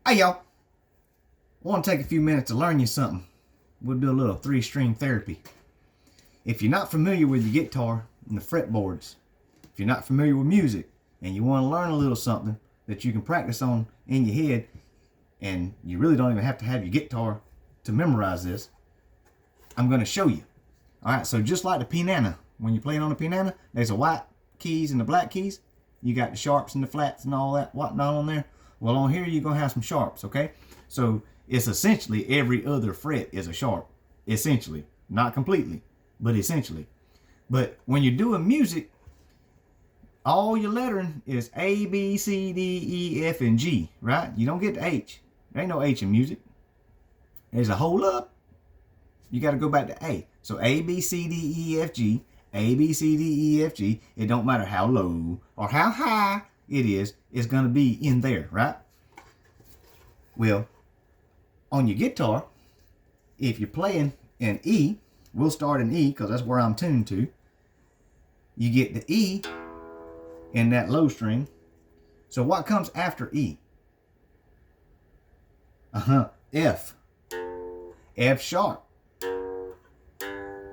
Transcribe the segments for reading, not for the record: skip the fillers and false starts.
Hey y'all, I want to take a few minutes to learn you something. We'll do a little 3-string therapy. If you're not familiar with your guitar and the fretboards, if you're not familiar with music and you want to learn a little something that you can practice on in your head, and you really don't even have to have your guitar to memorize this, I'm going to show you. Alright, so just like the piano, when you're playing on the piano, there's the white keys and the black keys. You got the sharps and the flats and all that whatnot on there. Well, on here you're going to have some sharps, okay? So it's essentially every other fret is a sharp. Essentially. Not completely, but essentially. But when you're doing music, all your lettering is A, B, C, D, E, F, and G, right? You don't get to H. There ain't no H in music. There's a hold up. You got to go back to A. So A, B, C, D, E, F, G. A, B, C, D, E, F, G. It don't matter how low or how high it is, it's going to be in there, right? Well, on your guitar, if you're playing in E, we'll start in E because that's where I'm tuned to. You get the E in that low string. So what comes after E? F. F sharp.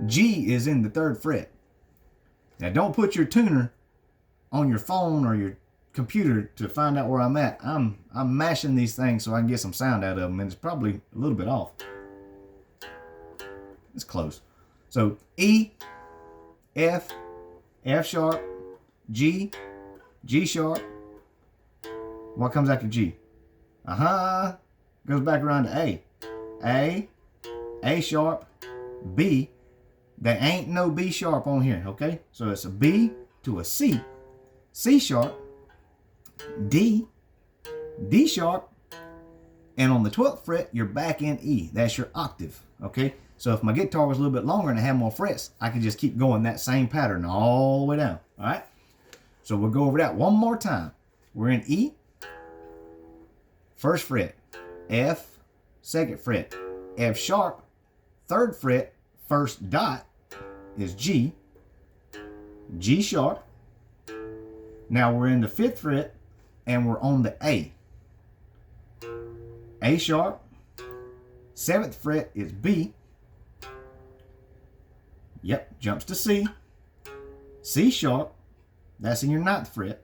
G is in the 3rd fret. Now don't put your tuner on your phone or your computer to find out where I'm at. I'm mashing these things so I can get some sound out of them, and it's probably a little bit off. It's close. So E, F, F sharp, G, G sharp. What comes after G? Goes back around to A. A sharp, B. There ain't no B sharp on here, okay? So it's a B to a C, C sharp, D, D sharp, and on the 12th fret, you're back in E. That's your octave, okay? So if my guitar was a little bit longer and I had more frets, I could just keep going that same pattern all the way down, all right? So we'll go over that one more time. We're in E, 1st fret, F, 2nd fret, F sharp, 3rd fret, 1st dot is G, G sharp. Now we're in the 5th fret and we're on the A sharp, 7th fret is B. Yep, jumps to C, C sharp, that's in your 9th fret,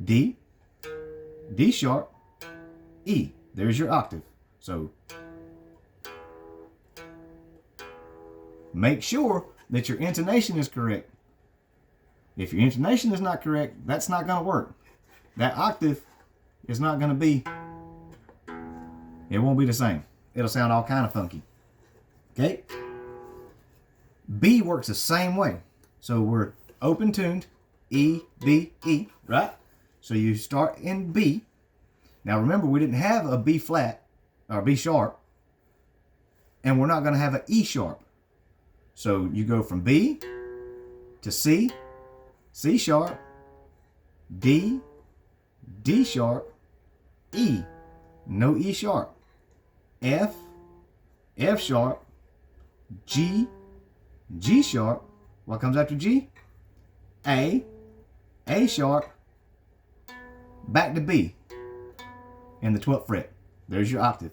D, D sharp, E. There's your octave. So make sure that your intonation is correct. If your intonation is not correct, that's not going to work. That octave is not going to be, it won't be the same. It'll sound all kind of funky. Okay? B works the same way. So we're open tuned, E, B, E, right? So you start in B. Now remember, we didn't have a B flat or B sharp, and we're not going to have an E sharp. So you go from B to C, C sharp, D, D sharp, E, no E sharp, F, F sharp, G, G sharp. What comes after G? A sharp, back to B in the 12th fret. There's your octave.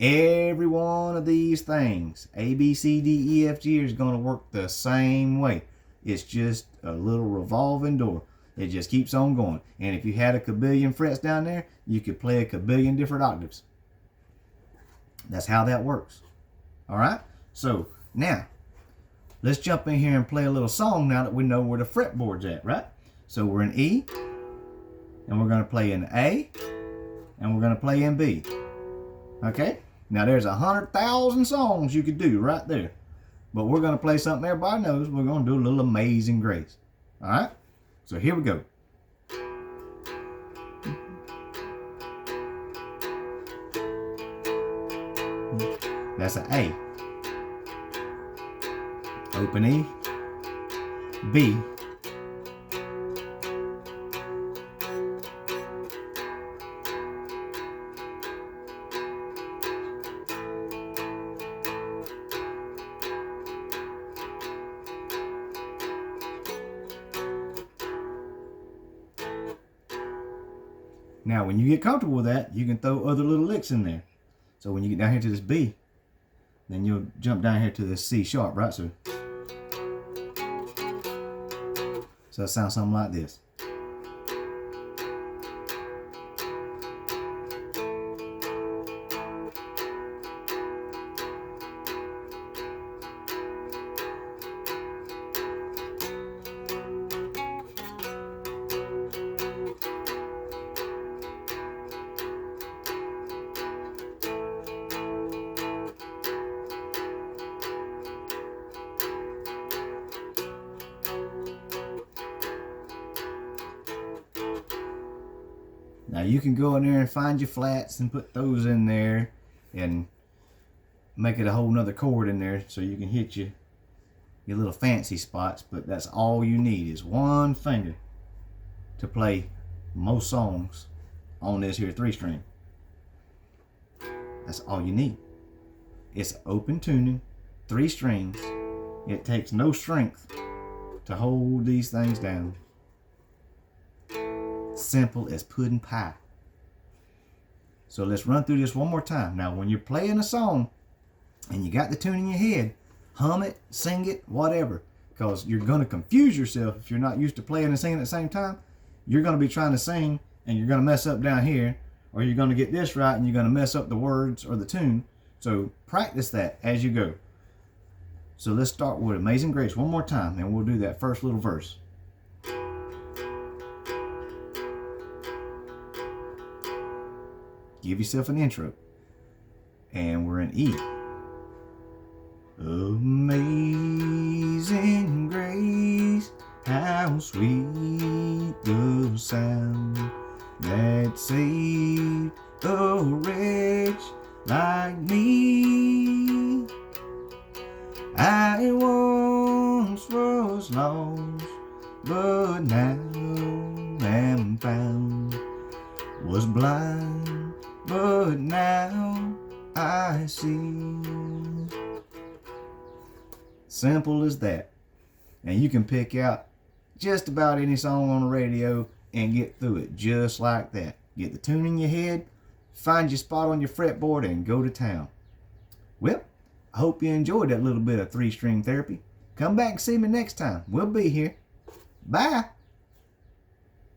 Every one of these things, A, B, C, D, E, F, G, is going to work the same way. It's just a little revolving door. It just keeps on going. And if you had a kabillion frets down there, you could play a kabillion different octaves. That's how that works. All right? So now, let's jump in here and play a little song now that we know where the fretboard's at, right? So we're in E, and we're going to play in A, and we're going to play in B. Okay? Now there's 100,000 songs you could do right there. But we're going to play something everybody knows. We're going to do a little Amazing Grace. Alright? So here we go. That's an A. Open E. B. Now, when you get comfortable with that, you can throw other little licks in there. So when you get down here to this B, then you'll jump down here to this C sharp, right? So it sounds something like this. Now you can go in there and find your flats and put those in there and make it a whole nother chord in there so you can hit your little fancy spots, but that's all you need is one finger to play most songs on this here 3-string. That's all you need. It's open tuning, 3 strings. It takes no strength to hold these things down. Simple as pudding pie. So let's run through this one more time. Now when you're playing a song and you got the tune in your head, hum it, sing it, whatever, because you're going to confuse yourself if you're not used to playing and singing at the same time. You're going to be trying to sing and you're going to mess up down here, or you're going to get this right and you're going to mess up the words or the tune. So practice that as you go. So let's start with Amazing Grace one more time and we'll do that first little verse. Give yourself an intro. And we're in E. Amazing grace, how sweet the sound that saved a wretch like me. I once was lost, but now am found. Was blind, but now I see. Simple as that. And you can pick out just about any song on the radio and get through it just like that. Get the tune in your head, find your spot on your fretboard, and go to town. Well, I hope you enjoyed that little bit of 3-string therapy. Come back and see me next time. We'll be here. Bye.